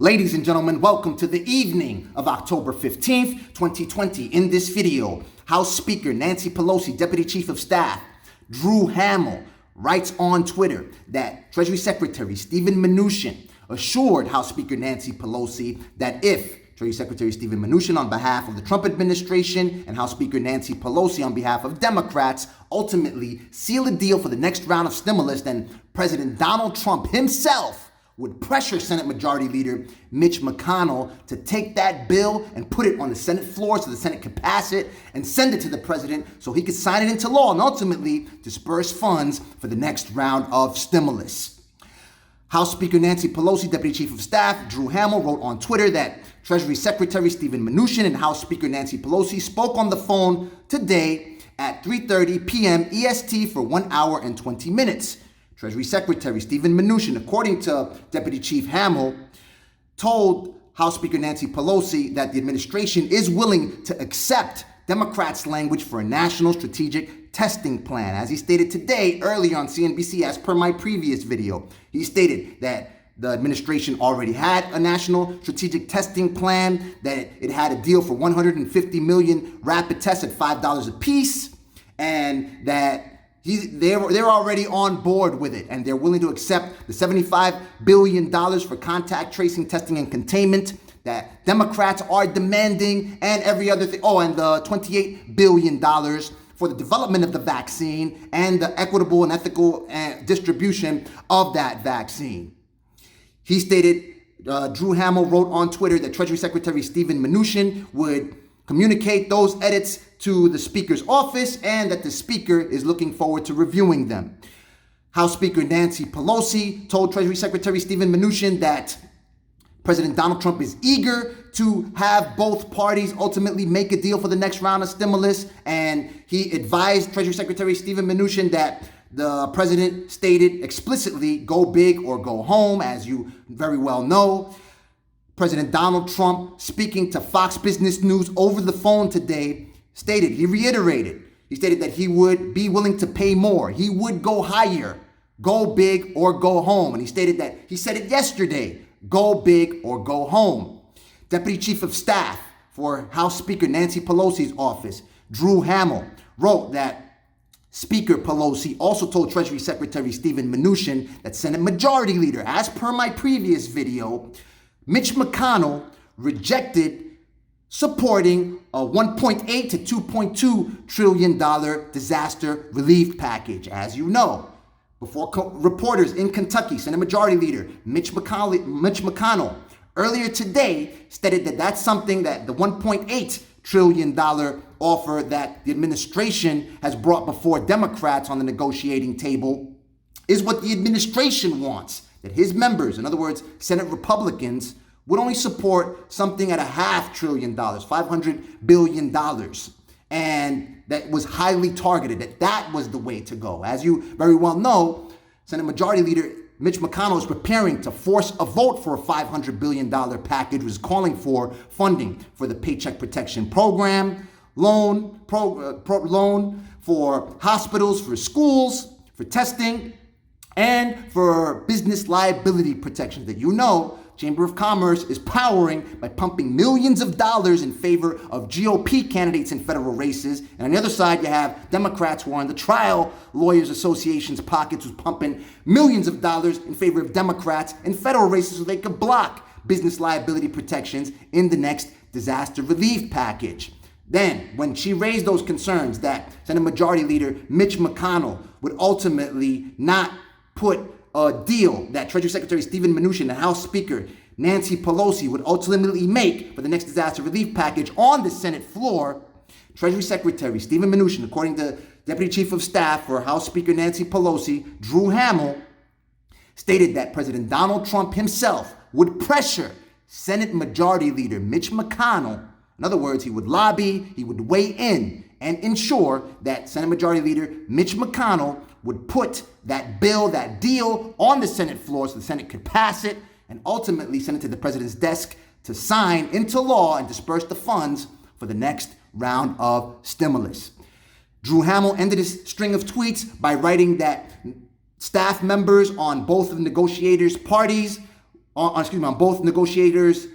Ladies and gentlemen, welcome to the evening of October 15th, 2020. In this video, House Speaker Nancy Pelosi, Deputy Chief of Staff Drew Hammill writes on Twitter that Treasury Secretary Steven Mnuchin assured House Speaker Nancy Pelosi that if Treasury Secretary Steven Mnuchin on behalf of the Trump administration and House Speaker Nancy Pelosi on behalf of Democrats ultimately seal a deal for the next round of stimulus, then President Donald Trump himself would pressure Senate Majority Leader Mitch McConnell to take that bill and put it on the Senate floor so the Senate could pass it and send it to the president so he could sign it into law and ultimately disperse funds for the next round of stimulus. House Speaker Nancy Pelosi, Deputy Chief of Staff Drew Hammill wrote on Twitter that Treasury Secretary Steven Mnuchin and House Speaker Nancy Pelosi spoke on the phone today at 3:30 p.m. EST for 1 hour and 20 minutes. Treasury Secretary Steven Mnuchin, according to Deputy Chief Hammill, told House Speaker Nancy Pelosi that the administration is willing to accept Democrats' language for a national strategic testing plan. As he stated today earlier on CNBC, as per my previous video, he stated that the administration already had a national strategic testing plan, that it had a deal for 150 million rapid tests at $5 a piece, and that they're already on board with it, and they're willing to accept the $75 billion for contact tracing, testing, and containment that Democrats are demanding, and every other thing. Oh, and the $28 billion for the development of the vaccine and the equitable and ethical distribution of that vaccine. He stated, Drew Hammill wrote on Twitter that Treasury Secretary Steven Mnuchin would communicate those edits to the Speaker's office and that the Speaker is looking forward to reviewing them. House Speaker Nancy Pelosi told Treasury Secretary Steven Mnuchin that President Donald Trump is eager to have both parties ultimately make a deal for the next round of stimulus, and he advised Treasury Secretary Steven Mnuchin that the president stated explicitly, go big or go home, as you very well know. President Donald Trump, speaking to Fox Business News over the phone today, he stated that he would be willing to pay more. He would go higher, go big or go home. And he said it yesterday, go big or go home. Deputy Chief of Staff for House Speaker Nancy Pelosi's office, Drew Hammill, wrote that Speaker Pelosi also told Treasury Secretary Steven Mnuchin that Senate Majority Leader, as per my previous video, Mitch McConnell rejected supporting a $1.8 to $2.2 trillion disaster relief package. As you know, before reporters in Kentucky, Senate Majority Leader Mitch McConnell earlier today stated that that's something that the $1.8 trillion offer that the administration has brought before Democrats on the negotiating table is what the administration wants. That his members, in other words, Senate Republicans, would only support something at $500 billion, $500 billion. And that was highly targeted, that was the way to go. As you very well know, Senate Majority Leader Mitch McConnell is preparing to force a vote for a $500 billion package, which is calling for funding for the Paycheck Protection Program, loan for hospitals, for schools, for testing, and for business liability protections that Chamber of Commerce is powering by pumping millions of dollars in favor of GOP candidates in federal races. And on the other side, you have Democrats who are in the Trial Lawyers Association's pockets, who's pumping millions of dollars in favor of Democrats in federal races so they could block business liability protections in the next disaster relief package. Then, when she raised those concerns that Senate Majority Leader Mitch McConnell would ultimately not put a deal that Treasury Secretary Steven Mnuchin and House Speaker Nancy Pelosi would ultimately make for the next disaster relief package on the Senate floor, Treasury Secretary Steven Mnuchin, according to Deputy Chief of Staff for House Speaker Nancy Pelosi, Drew Hammill, stated that President Donald Trump himself would pressure Senate Majority Leader Mitch McConnell. In other words, he would lobby, he would weigh in and ensure that Senate Majority Leader Mitch McConnell would put that bill, that deal on the Senate floor so the Senate could pass it and ultimately send it to the president's desk to sign into law and disperse the funds for the next round of stimulus. Drew Hammill ended his string of tweets by writing that staff members on both of the negotiators' parties on both negotiators,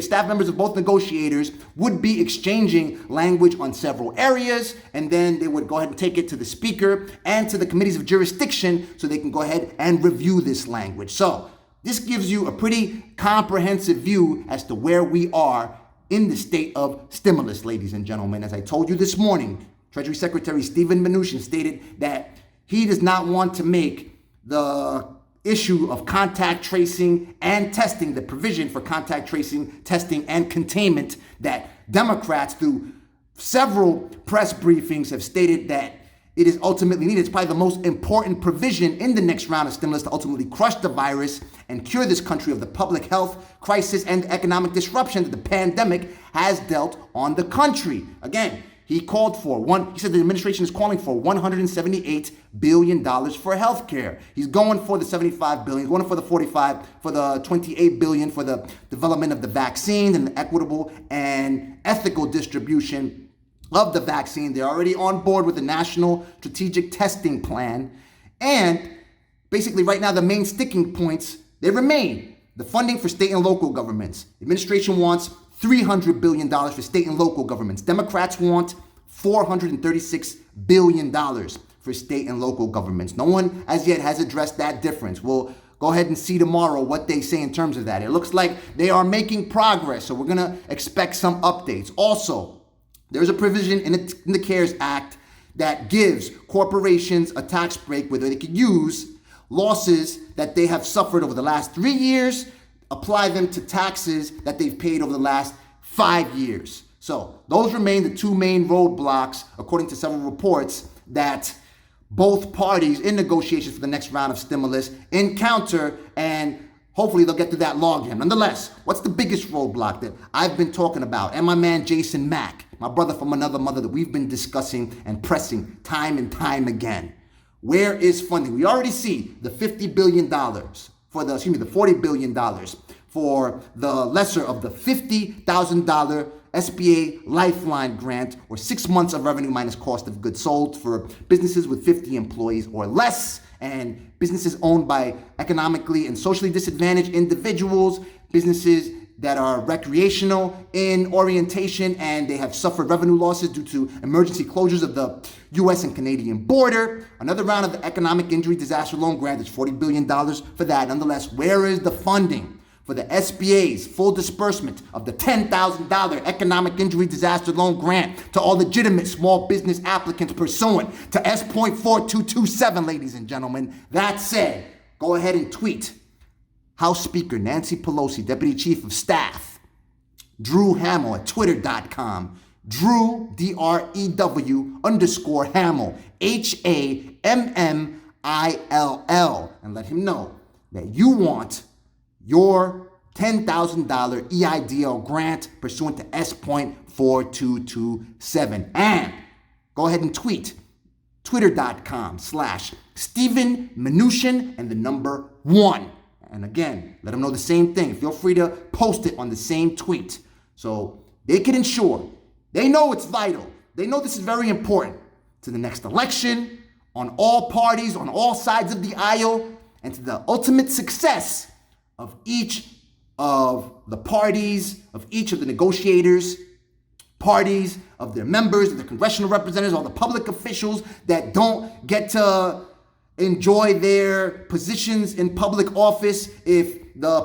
staff members of both negotiators would be exchanging language on several areas, and then they would go ahead and take it to the speaker and to the committees of jurisdiction so they can go ahead and review this language. So this gives you a pretty comprehensive view as to where we are in the state of stimulus, ladies and gentlemen. As I told you this morning, Treasury Secretary Steven Mnuchin stated that he does not want to make the issue of contact tracing and testing, the provision for contact tracing, testing, and containment that Democrats, through several press briefings, have stated that it is ultimately needed. It's probably the most important provision in the next round of stimulus to ultimately crush the virus and cure this country of the public health crisis and economic disruption that the pandemic has dealt on the country. Again, he said the administration is calling for $178 billion for healthcare. He's going for the $75 billion, he's going for the $28 billion for the development of the vaccine and the equitable and ethical distribution of the vaccine. They're already on board with the National Strategic Testing Plan. And basically right now the main sticking points, they remain. The funding for state and local governments. The administration wants $300 billion for state and local governments. Democrats want $436 billion for state and local governments. No one as yet has addressed that difference. We'll go ahead and see tomorrow what they say in terms of that. It looks like they are making progress, so we're going to expect some updates. Also, there's a provision in the CARES Act that gives corporations a tax break where they could use losses that they have suffered over the last 3 years, apply them to taxes that they've paid over the last 5 years. So those remain the two main roadblocks, according to several reports, that both parties in negotiations for the next round of stimulus encounter, and hopefully they'll get through that logjam. Nonetheless, what's the biggest roadblock that I've been talking about, and my man Jason Mack, my brother from another mother, that we've been discussing and pressing time and time again? Where is funding? We already see the $40 billion for the lesser of the $50,000 SBA Lifeline grant, or 6 months of revenue minus cost of goods sold for businesses with 50 employees or less, and businesses owned by economically and socially disadvantaged individuals, businesses that are recreational in orientation and they have suffered revenue losses due to emergency closures of the U.S. and Canadian border. Another round of the economic injury disaster loan grant is $40 billion for that. Nonetheless, where is the funding for the SBA's full disbursement of the $10,000 economic injury disaster loan grant to all legitimate small business applicants pursuant to S.4227, ladies and gentlemen? That said, go ahead and tweet House Speaker Nancy Pelosi, Deputy Chief of Staff, Drew Hammill at twitter.com, Drew, D-R-E-W _Hammill, H-A-M-M-I-L-L, and let him know that you want your $10,000 EIDL grant pursuant to S.4227. And go ahead and tweet twitter.com/Steven Mnuchin and the number 1. And again, let them know the same thing. Feel free to post it on the same tweet so they can ensure, they know it's vital, they know this is very important to the next election, on all parties, on all sides of the aisle, and to the ultimate success of each of the parties, of each of the negotiators, parties, of their members, of the congressional representatives, all the public officials that don't get to enjoy their positions in public office if the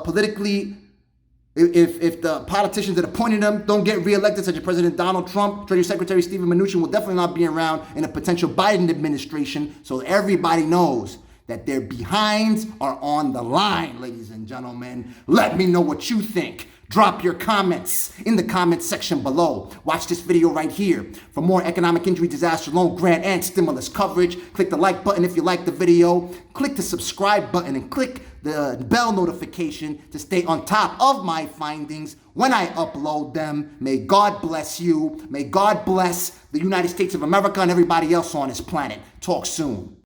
politicians that appointed them don't get reelected, such as President Donald Trump. Treasury Secretary Steven Mnuchin will definitely not be around in a potential Biden administration, so everybody knows that their behinds are on the line, ladies and gentlemen. Let me know what you think. Drop your comments in the comments section below. Watch this video right here. For more economic injury disaster loan grant and stimulus coverage, click the like button if you like the video. Click the subscribe button and click the bell notification to stay on top of my findings when I upload them. May God bless you. May God bless the United States of America and everybody else on this planet. Talk soon.